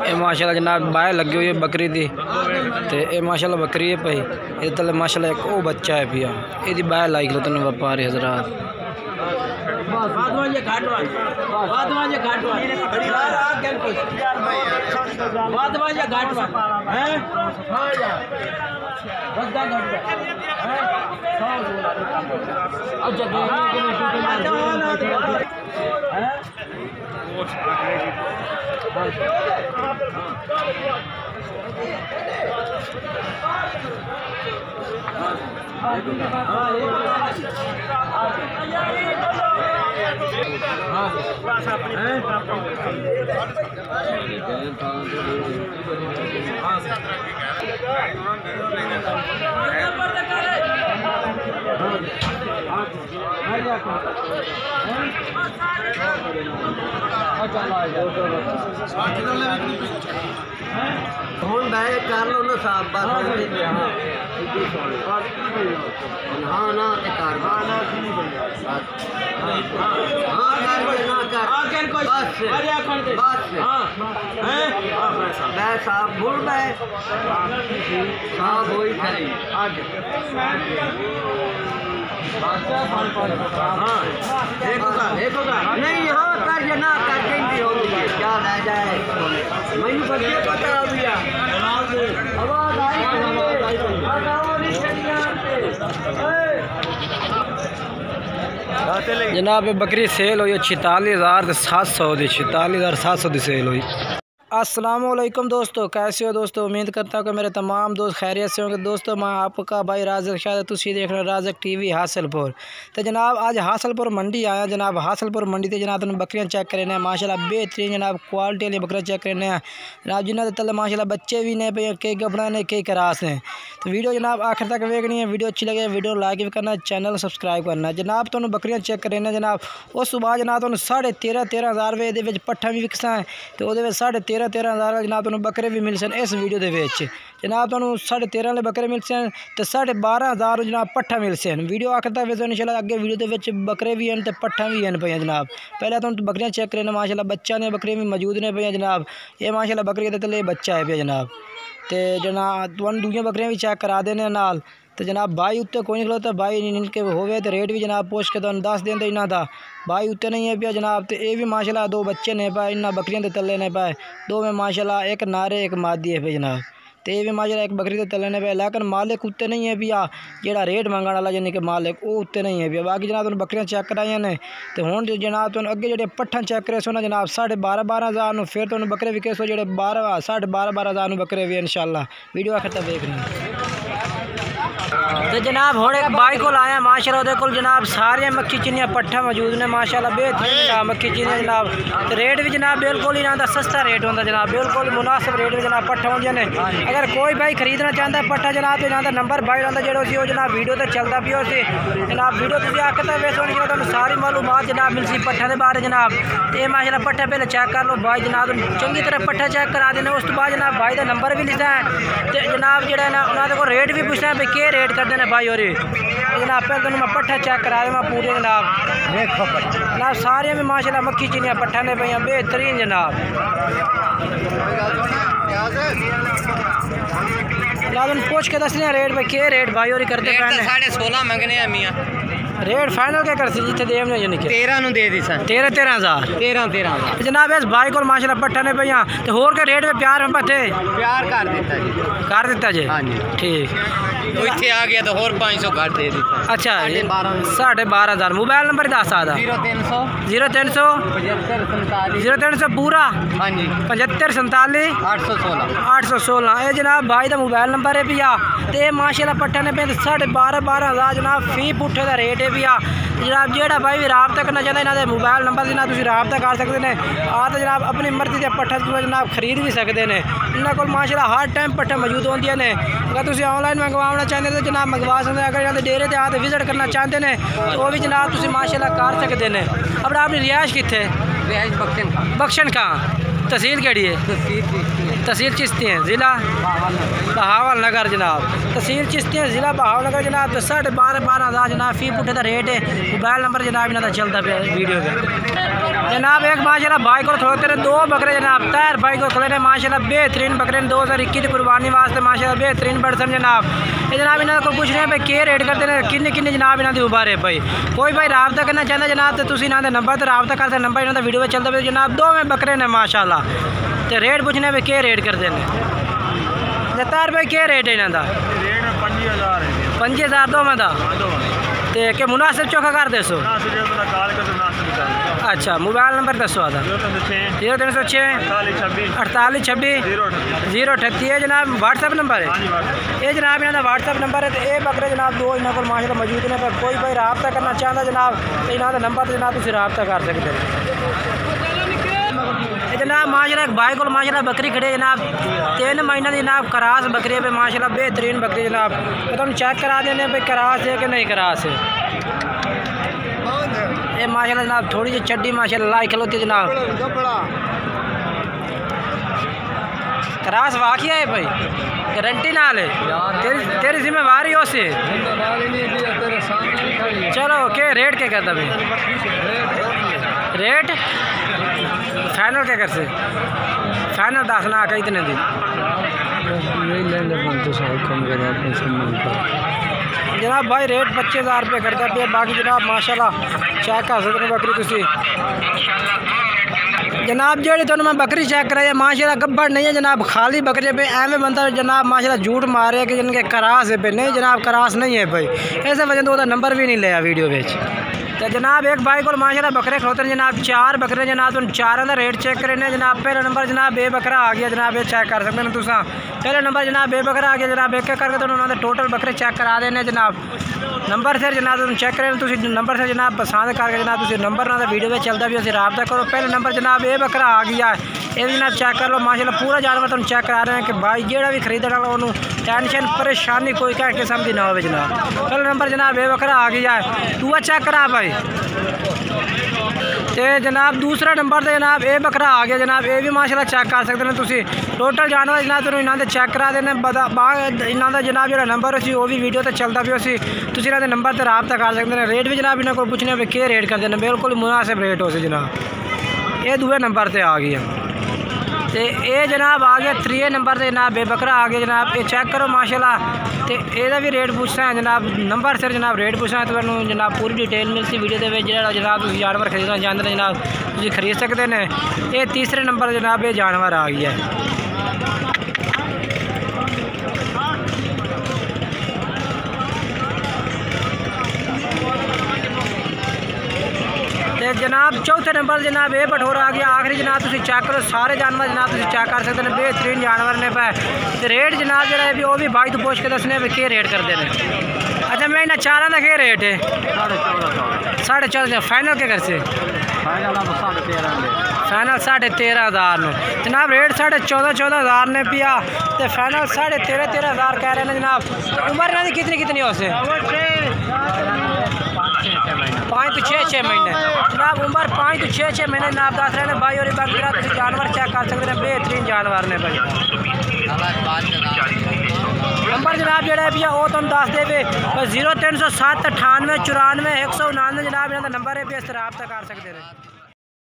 ये माशाल्लाह जनाब बाहर लगी हुई है बकरी दी ते ये माशाल्लाह बकरी है भाई ये तले माशाल्लाह एक वो बच्चा है पिया ये बाहर लाई लो तुम व्यापारी हजरात ਹੁਣ ਬੈ ਕਰ ਲਓ ਨਾ ਸਾਬ ਬਸ ਹਾਂ ਨਾ ਤੇ ਕਰ ਹਾਂ ਨਾ ਕੀ ਹਾਂ ਕਰ ਨਾ ਕਰ ਆ ਕਰ ਕੋਈ ਬਸ ਅਰੇ ਆਖਣ ਤੇ ਬਸ ਹਾਂ ਹੈ ਬੈ ਸਾਬ ਭੁੱਲ ਬੈ ਸਾਬ ਹੋਈ ਕਰੀ ਅੱਜ नहीं हाँ कर ना कर भी हो क्या रह जाए मैंने बच्चे पता दिया आवाज आई जनाब बकरी सेल हुई 46,700 दी 46,700 दी सेल हुई। अस्सलामुअलैकुम दोस्तों, कैसे हो दोस्तों? उम्मीद करता हूँ कि मेरे तमाम दोस्त खैरियत से होंगे। दोस्तों मैं आपका भाई राज़क शाह तुसी देख रहे हो राज़क टीवी हासिलपुर। तो जनाब आज हासिलपुर मंडी आया जनाब। हासिलपुर मंडी से जनाब तुम बकरियाँ चेक करने माशाल्लाह बेहतरीन जनाब क्वालिटी वाली बकरियाँ चेक करने जनाब जिन्होंने तले माशाल्लाह बच्चे भी ने पे कई गबड़ा ने कई करास ने। तो वीडियो जनाब आखिर तक देखनी है। वीडियो अच्छी लगे वीडियो लाइक भी करना, चैनल सब्सक्राइब करना। जनाब तुम बकरियाँ चेक करने जनाब उस सुबह जनाब तुम 13,500 रुपये पट्ठा भी विकसा है तो वो 13,500 जनाब तुम बकरे भी मिल सन। इस वीडियो के जनाब तुम 13,500 वाले बकरे मिल सन तो 12,500 जनाब पट्ठा मिल सन। वीडियो आखिर तक वैसे इंशाल्लाह अगे वीडियो के बकरे भी हैं तो पट्ठा भी हैं पे जनाब। पहले तुम बकरियाँ चेक करने माशाल्लाह बच्चा ने बकरे भी मौजूद ने पे जनाब। ये माशाल्लाह बकरी के तले बच्चा है पे जनाब। तो जनाब तुम दूसरी बकरियाँ भी चेक करा देने नाल। तो जनाब भाई उत्ते कोई नहीं खलोता, भाई इनके होवे तो रेट भी जनाब पूछ के तुम दस दें इन्हों का भाई उत्ते नहीं है पिया जनाब। तो ये भी माशाल्लाह दो बच्चे ने पाए इन्होंने बकरियों के तले ने पाए दो में माशाल्लाह एक नारे एक मादी है पे जनाब। तो ये भी माशाल्लाह एक बकरी के तले ने पाए लेकिन मालिक उत्ते नहीं है पिया जेड़ा रेट मंगने वाला यानी कि मालिक वो उत्ते नहीं है पिया। बाकी जनाब तुम बकरियाँ चेक कराई ने तो हूँ जनाब तुम अगे जो पट्ठा चेक करे सो ना जनाब 12,500 फिर तुम बकरे विके सो जो 12,500 बकरे भी इंशाल्लाह। वीडियो आखिर तक देख रहे हैं। तो जनाब हम एक बाई को आया माशाल्लाह को जनाब सारिया मक्खी चिनिया पट्ठा मौजूद ने माशाल्लाह बेहतरीन मक्खी चिनिया जनाब। तो रेट भी जनाब बिल्कुल ही ना सस्ता रेट होता जनाब, बिल्कुल मुनासिब रेट में जनाब पट्ठा होंगे ने। अगर कोई भाई खरीदना चाहता है पट्ठा जनाब तो यहाँ नंबर भाई आता जो जनाब वीडियो तो चलता भी उसे जनाब वीडियो तुम आखिर तक वैसे होनी तुम सारी मालूमात जनाब मिल सी पट्ठा के बारे जनाब। तो ये माशाल्लाह पट्ठा पहले चेक कर लो भाई जनाब चंगी तरह पट्ठा चेक करा देने। उस तो बाद जनाब भाई का नंबर भी लिखा है तो जनाब जो ना उन्होंने को रेट भी पूछना है भाई क्या रेट करते हैं भाई। और जनाब पहले तुम मैं पट्ठा चेक करा दें पूरे जनाब जनाब सारे में माशाल्लाह मक्खी चिनिया पट्ठा ने पे बेहतरीन जनाब। जनाब पूछ के दसने रेट भाई क्या रेट भाई और करते 16.5 मंगने मियाँ रेट फाइनल क्या कर जितने देव ने 13 दे दी सर 13,000 जनाब। इस भाई को माशाल्लाह पट्ठा ने पे तो होर के रेट में प्यार में पते प्यार कर दिता जी हाँ जी ठीक इतने आ गया तो होर 500 घट दे दी। अच्छा 12,500 मोबाइल नंबर दस आ 0300 0300 पूरा हाँ जी 75 47 816 ये जनाब भाई का मोबाइल नंबर है भैया। तो माशाल्लाह पट्ठा ने पे 12,500 जनाब फी पुट्ठे का रेट है भैया जनाब। जेड़ा भाई भी राबता करना चाहता इन्होंने मोबाइल नंबर से तुम राबता कर सकते हैं। आ तो जनाब अपनी मर्जी से पट्ठा जनाब खरीद भी सकते हैं। इन्होंने को माशाल्लाह हर टाइम पट्ठा मौजूद होंगे ने। अगर तुम ऑनलाइन मंगवाना चाहते तो जनाब मंगवा सकते हैं। अगर यहाँ डेरे से आते विजिट करना चाहते हैं तो वो भी जनाब तुम माशाल्लाह कर सकते हैं। अब अपनी रिहाइश कितने बख्शन कहाँ तहसील केड़ी है? तहसील चिश्ती है ज़िला बहावल नगर जनाब। तहसील चिश्ती है ज़िला बहावल नगर जनाब। तो 12,500 जनाब फी पुट्ठे का रेट है। मोबाइल नंबर जनाब इन्हों का चलता पे वीडियो पे। जनाब एक माशाल्लाह भाई को थोड़े तेरे 2 बकरे जनाब तैर भाई को खड़े ने माशाल्लाह बेहतरीन बकरे 2021 की कुर्बानी वास्ते माशाल्लाह बेहतरीन बड़सन जनाब। ये जनाब इन्होंने को पूछ रहे हैं भाई के रेट करते हैं किन्ने किन्ने जनाब इन्होंने उबारे भाई। कोई भाई रबता करना चाहता जनाब तो तुम इन्होंने नंबर तो रबता करते नंबर इन्होंने वीडियो में चलता पे जनाब 2 में बकरे ने माशाल्लाह। तो रेट पूछने भाई के रेट करते हैं जतार भाई के रेट है इन्हों 5000 2 में तो के मुनासिब चौका कर दे सो। अच्छा मोबाइल नंबर दसो आता 0306 48 26 038 है जनाब व्हाट्सएप नंबर है। ये जनाब इन्होंने व्हाट्सएप नंबर है। तो ये बकरे जनाब 2 इन्होंने को माशाल्लाह मौजूद ने पर कोई भाई रबता करना चाहता जनाब तो इन्होंने नंबर तो जनाब तुम रबता कर सकते हैं जनाब। माशाल्लाह एक भाई को माशाल्लाह बकरी खड़ी जनाब 3 महीने जनाब करास बकरी पे माशाल्लाह बेहतरीन बकरी जनाब। तो तुम चेक करा देने पे करास है कि नहीं करास है। ये माशाल्लाह जनाब थोड़ी सी चड्डी माशाल्लाह खलोती जनाब करास वाकई है भाई गारंटी नाल है तेरी जिम्मेवारी हो से। चलो के रेट क्या करता भाई रेट फाइनल क्या कर से फाइनल दाखना कई इतने दिन जनाब भाई रेट 25,000 रुपये करता पे। बाकी जनाब माशाल्लाह चेक कर सकते बकरी तुसी जनाब जेड़ी तो मैं बकरी चेक कराई माशाल्लाह गब्बड़ नहीं है जनाब खाली बकरी पे एवं बंदा जनाब माशाल्लाह झूठ मारे कि जिनके करास है पे नहीं जनाब करास नहीं है भाई। ऐसे वजह तो नंबर भी नहीं लिया वीडियो बेच। तो जनाब एक भाई को माशाल्लाह बकरे खड़ोते हैं जनाब 4 बकरे जनाब तुम 4 का रेट चेक करें जनाब। पहला नंबर जनाब बे बकरा आ गया जनाब ये चेक कर सकते हैं तुम। पहला नंबर जनाब बे बकरा आ गया जनाब एक करके तो उन्होंने टोटल बकरे चेक करा देने जनाब। नंबर से जनाब तुम चेक करें तुम नंबर से जनाब पसंद करके जनाब तुम नंबर ना वीडियो में चलता भी उसे रबता करो। पहले नंबर जनाब ये बकरा आ गया ये भी जनाब चेक कर लो माशाल्लाह पूरा जानवर तुम चेक करा रहे हैं कि भाई जेड़ा भी खरीदने वाला उन्होंने टेंशन परेशानी कोई कह किस्म की ना हो जनाब। पहला नंबर जनाब ये बकरा आ गया है तू चेक करा भाई। तो जनाब दूसरा नंबर तो जनाब ये बकरा आ गया जनाब ये भी माशाल्लाह चेक कर सकते हैं तुम टोटल जानवर जनाब तुम इन्होंने चेक करा देने इन्हों का जनाब जो नंबर उसी वो भी वीडियो तो चलता भी उसी तुम इन्होंने नंबर तो रबता कर सकते हैं। रेट भी जनाब इन्होंने को पूछने पे के रेट करते हैं बिल्कुल मुनासिब रेट हो जनाब। ये दूसरे नंबर पर आ गया तो ये जनाब आ गया 3 नंबर से जनाब बेबकरा आ गया जनाब ये चेक करो माशाल्लाह। तो यदा भी रेट पूछना है जनाब नंबर से जनाब रेट पूछना है तो मैं जनाब पूरी डिटेल मिलती वीडियो के जनाब तुम जानवर खरीदना चाहते हैं जनाब तुम खरीद सकते हैं। ये तीसरे नंबर जनाब ये जानवर आ गया है। जनाब चौथे नंबर जनाब ये बठोरा आ गया आखिरी जनाब तुम चेक करो सारे जानवर जनाब तुम चेक कर सकते हैं बेहतरीन जानवर ने पे। तो रेट जनाब जरा भी वो भी भाई तो पूछ के दसने के रेट करते हैं। अच्छा मैं इन्हें 4 का क्या रेट है 14.5 फाइनल क्या कर से फाइनल 13,500 जनाब रेट 14,500 ने पिया तो फाइनल 13,500 कह रहे हैं जनाब। उम्र इन्होंने कितनी हो से 5 to 6 महीने जनाब उम्र 5 to 6 महीने जनाब दस रहे हैं भाई। और बाकी जानवर चेक कर सकते हैं बेहतरीन जानवर ने भाई। नंबर जनाब जोड़ा भी वो तुम दस दे 0307 98 94 199 जनाब इन्होंने नंबर है भी इस तरह रबता कर सकते हैं।